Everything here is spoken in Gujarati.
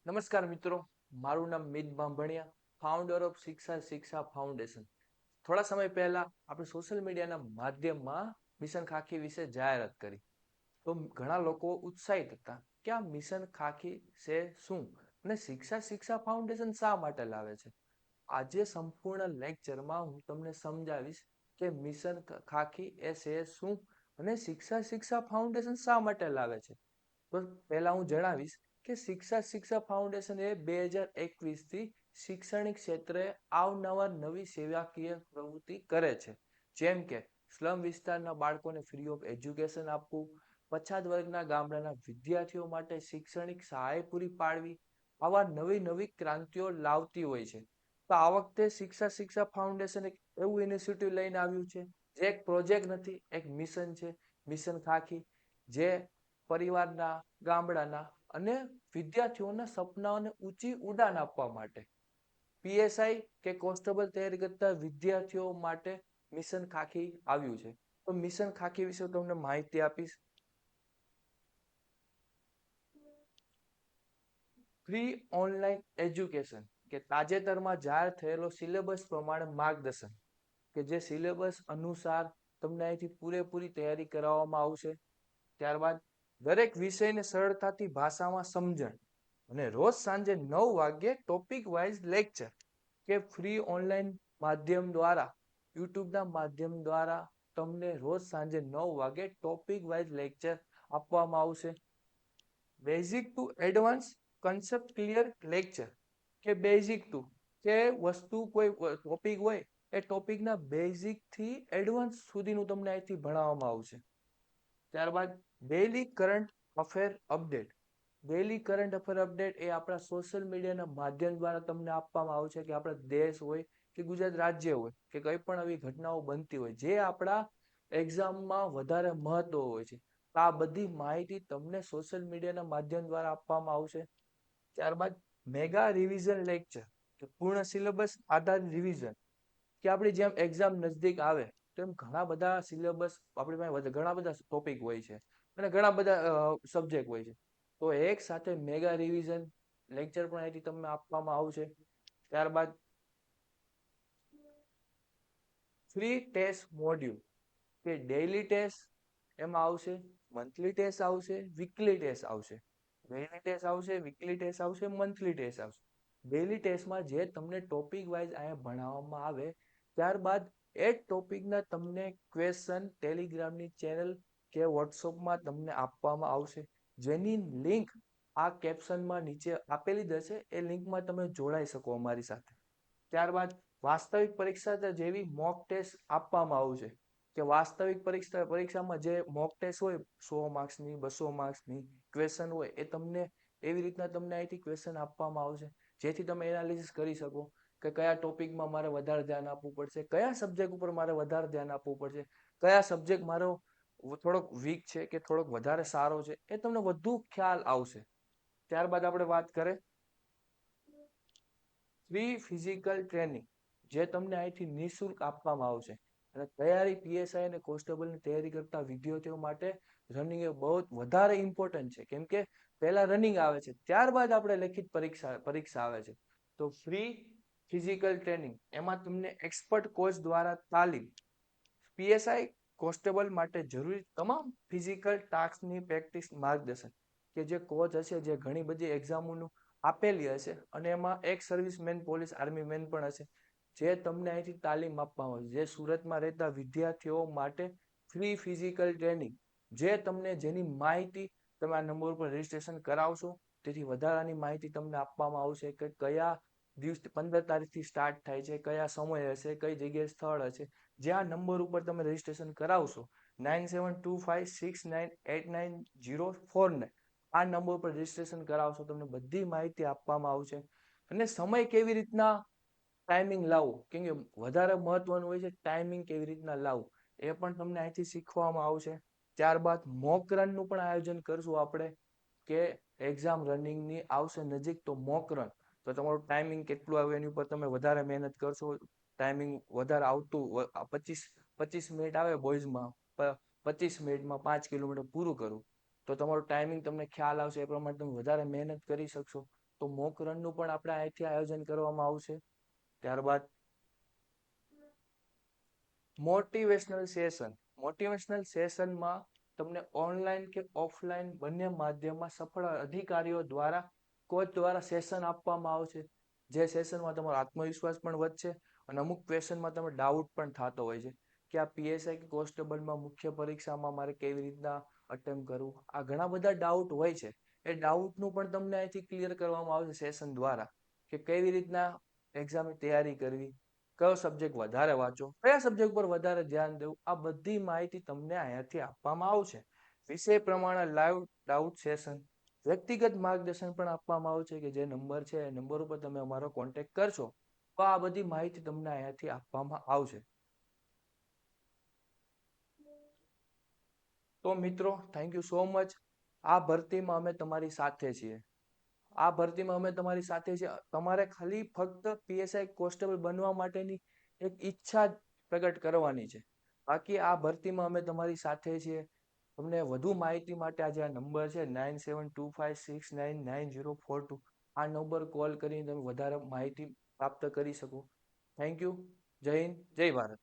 નમસ્કાર મિત્રો, મારું નામ મિત બાંભણિયા, ફાઉન્ડર ઓફ શિક્ષા ફાઉન્ડેશન. થોડા સમય પહેલા આપણે સોશિયલ મીડિયાના માધ્યમમાં મિશન ખાખી વિશે જાહેરાત કરી. તો ઘણા લોકો ઉત્સાહિત હતા કે આ મિશન ખાખી છે શું અને શિક્ષા ફાઉન્ડેશન શા માટે લાવે છે. આજે સંપૂર્ણ લેક્ચરમાં હું તમને સમજાવીશ કે મિશન ખાખી એ છે શું અને શિક્ષા ફાઉન્ડેશન શા માટે લાવે છે. તો પહેલા હું જણાવીશ કે શિક્ષા ફાઉન્ડેશન એ 2021 થી શૈક્ષણિક ક્ષેત્રે અવનવા નવી સેવાકીય પ્રવૃત્તિ કરે છે. જેમ કે સ્લમ વિસ્તારના બાળકોને ફ્રી ઓફ એજ્યુકેશન આપવું, પછાત વર્ગના ગામડાના વિદ્યાર્થીઓ માટે શૈક્ષણિક સહાય પૂરી પાડવી, આવા નવી ક્રાંતિઓ લાવતી હોય છે. તો આ વખતે શિક્ષા ફાઉન્ડેશન એક એવું ઇનિશિયેટિવ લઈને આવ્યું છે જે એક પ્રોજેક્ટ નથી, એક મિશન છે. મિશન ખાખી જે પરિવારના, ગામડાના અને વિદ્યાર્થીઓના સપનાઓને ઊંચી ઉડાન આપવા માટે પીએસઆઈ કે કોન્સ્ટેબલ તૈયારી કરતા વિદ્યાર્થીઓ માટે મિશન ખાખી આવ્યું છે. તો મિશન ખાખી વિશે તમને માહિતી આપીશ. ફ્રી ઓનલાઈન એજ્યુકેશન કે તાજેતરમાં જાહેર થયેલો સિલેબસ પ્રમાણે માર્ગદર્શન કે જે સિલેબસ અનુસાર તમને અહીંથી પૂરેપૂરી તૈયારી કરાવવામાં આવશે. ત્યારબાદ દરેક વિષયને સરળતાથી ભાષામાં સમજણ અને રોજ સાંજે 9 વાગ્યે ટોપિક વાઇઝ લેક્ચર કે ફ્રી ઓનલાઈન માધ્યમ દ્વારા, યુટ્યુબના માધ્યમ દ્વારા તમને રોજ સાંજે 9 વાગે ટોપિક વાઇઝ લેક્ચર આપવામાં આવશે. Basic to advance concept clear lecture કે બેઝિક ટુ કે વસ્તુ કોઈ ટોપિક હોય એ ટોપિકના બેઝિક થી એડવાન્સ સુધીનું તમને અહીંથી ભણાવવામાં આવશે. ત્યારબાદ daily current affair update. Daily current affair update એ આપણા સોશિયલ મીડિયાના માધ્યમ દ્વારા તમને આપવામાં આવશે કે આપણા દેશ હોય કે ગુજરાત રાજ્ય હોય કે કંઈ પણ આવી ઘટનાઓ બનતી હોય જે આપણા એક્ઝામમાં વધારે મહત્વ હોય છે. આ બધી માહિતી તમને સોશિયલ મીડિયાના માધ્યમ દ્વારા આપવામાં આવશે. ત્યારબાદ મેગા રિવિઝન લેક્ચર કે પૂર્ણ સિલેબસ આધારિત રિવિઝન કે આપણી જેમ એક્ઝામ નજદીક આવે તેમ ઘણા બધા સિલેબસ આપણી પાસે ઘણા બધા ટોપિક હોય છે અને ઘણા બધા સબ્જેક્ટ હોય છે. તો એક સાથે મેગા રિવિઝન લેક્ચર પણ અહીંથી તમને આપવામાં આવશે. ત્યારબાદ ફ્રી ટેસ્ટ મોડ્યુલ કે ડેઇલી ટેસ્ટ એમાં આવશે, મંથલી ટેસ્ટ આવશે, વીકલી ટેસ્ટ આવશે. ડેઇલી ટેસ્ટ આવશે, વીકલી ટેસ્ટ આવશે, મંથલી ટેસ્ટ આવશે. ડેઇલી ટેસ્ટમાં જે તમને ટોપિક વાઇઝ અહીંયા ભણાવવામાં આવે, ત્યારબાદ એ ટોપિકના તમને ક્વેશ્ચન ટેલિગ્રામની ચેનલ કે વોટ્સઅપમાં તમને આપવામાં આવશે, જેની લિંક આ કેપ્શનમાં નીચે આપેલી જ હશે. એ લિંકમાં તમે જોડાઈ શકો અમારી સાથે. ત્યારબાદ વાસ્તવિક પરીક્ષા જેવી મોક ટેસ્ટ આપવામાં આવશે કે વાસ્તવિક પરીક્ષામાં જે મોક ટેસ્ટ હોય 100 માર્ક્સની, 200 માર્ક્સની ક્વેશ્ચન હોય એ તમને એવી રીતના તમને અહીંથી ક્વેશ્ચન આપવામાં આવશે જેથી તમે એનાલિસિસ કરી શકો કે કયા ટોપિકમાં મારે વધારે ધ્યાન આપવું પડશે, કયા સબ્જેક્ટ ઉપર મારે વધારે ધ્યાન આપવું પડશે, કયા સબ્જેક્ટ મારો થોડોક વીક છે કે થોડોક વધારે સારો છે, એ તમને વધુ ખ્યાલ આવશે. ત્યારબાદ આપણે વાત કરીએ ફ્રી ફિઝિકલ ટ્રેનિંગ જે તમને અહીંથી નિઃશુલ્ક આપવામાં આવશે. અને તૈયારી પીએસઆઈ અને કોન્સ્ટેબલની તૈયારી કરતા વિદ્યાર્થીઓ માટે રનિંગ એ બહુ વધારે ઇમ્પોર્ટન્ટ છે. કેમ કે પહેલા રનિંગ આવે છે, ત્યારબાદ આપણે લેખિત પરીક્ષા આવે છે. તો ફ્રી ફિઝિકલ ટ્રેનિંગ એમાં તમને એક્સપર્ટ કોચ દ્વારા તાલીમ, પીએસઆઈ કોન્સ્ટેબલ માટે જરૂરી તમામ ફિઝિકલ ટાસ્કની પ્રેક્ટિસ માર્ગદર્શન કે જે કોચ હશે જે ઘણી બધી એક્ઝામોનું આપેલી હશે અને એમાં x servicemen police army main પણ હશે જે તમને અહીંથી તાલીમ આપવામાં આવશે. જે સુરતમાં રહેતા વિદ્યાર્થીઓ માટે ફ્રી ફિઝિકલ ટ્રેનિંગ જે તમને જેની માહિતી તમે આ નંબર ઉપર રજીસ્ટ્રેશન કરાવશો તેથી વધારાની માહિતી તમને આપવામાં આવશે કે કયા દિવસ 15 તારીખથી સ્ટાર્ટ થાય છે, કયા સમય હશે, કઈ જગ્યાએ સ્થળ હશે. જે આ નંબર ઉપર તમે રજીસ્ટ્રેશન કરાવશો 972569890949 આ નંબર પર રજીસ્ટ્રેશન કરાવશો તમને બધી માહિતી આપવામાં આવશે. અને સમય કેવી રીતના ટાઈમિંગ લાવવું કેમ કે વધારે મહત્વનું હોય છે ટાઈમિંગ કેવી રીતના લાવવું એ પણ તમને અહીંથી શીખવામાં આવશે. ત્યારબાદ મોક રનનું પણ આયોજન કરશું આપણે કે એક્ઝામ રનિંગની આવશે નજીક તો મોક રન તો તમારું ટાઈમિંગ કેટલું આવે એની ઉપર તમે વધારે મહેનત કરશો. ટાઈમિંગ વધારે આવતું 25 મિનિટ આવે બોઈઝમાં 25 મિનિટમાં 5 કિલોમીટર પૂરું કરું તો તમારું ટાઈમિંગ તમને ખ્યાલ આવશે એ પ્રમાણે તમે વધારે મહેનત કરી શકશો. તો મોક રનનું પણ આપણે અહીંથી આયોજન કરવામાં આવશે. ત્યારબાદ મોટિવેશનલ સેશનમાં તમને ઓનલાઈન કે ઓફલાઈન બંને માધ્યમમાં સફળ અધિકારીઓ દ્વારા કોચ દ્વારા સેશન આપવામાં આવશે. જે સેશનમાં તમારો આત્મવિશ્વાસ પણ વધશે અને અમુક ક્વેશ્ચનમાં તમે ડાઉટ પણ થતો હોય છે કે આ પીએસઆઈ કે કોન્સ્ટેબલમાં મુખ્ય પરીક્ષામાં મારે કેવી રીતના અટેમ્પ કરવું, આ ઘણા બધા ડાઉટ હોય છે. એ ડાઉટનું પણ તમને અહીંથી ક્લિયર કરવામાં આવશે સેશન દ્વારા કે કેવી રીતના એક્ઝામની તૈયારી કરવી, કયો સબ્જેક્ટ વધારે વાંચો, કયા સબ્જેક્ટ પર વધારે ધ્યાન દેવું, આ બધી માહિતી તમને અહીંયાથી આપવામાં આવશે. વિષય પ્રમાણે લાઈવ ડાઉટ સેશન, વ્યક્તિગત માર્ગદર્શન પણ આપવામાં આવશે કે જે નંબર છે એ નંબર ઉપર તમે અમારો કોન્ટેક્ટ કરશો તો આ બધી માહિતી તમને અહીંયાથી આપવામાં આવશે. તો મિત્રો, થેન્ક યુ સો મચ. આ ભરતીમાં અમે તમારી સાથે છીએ. તમારે ખાલી ફક્ત પીએસઆઈ કોન્સ્ટેબલ બનવા માટેની એક ઈચ્છા જ પ્રગટ કરવાની છે. બાકી આ ભરતીમાં અમે તમારી સાથે છીએ. તમને વધુ માહિતી માટે આજે આ નંબર છે 9725699042, આ નંબર કોલ કરીને તમે વધારે માહિતી પ્રાપ્ત કરી શકો. Thank you. જય હિન્દ, જય ભારત.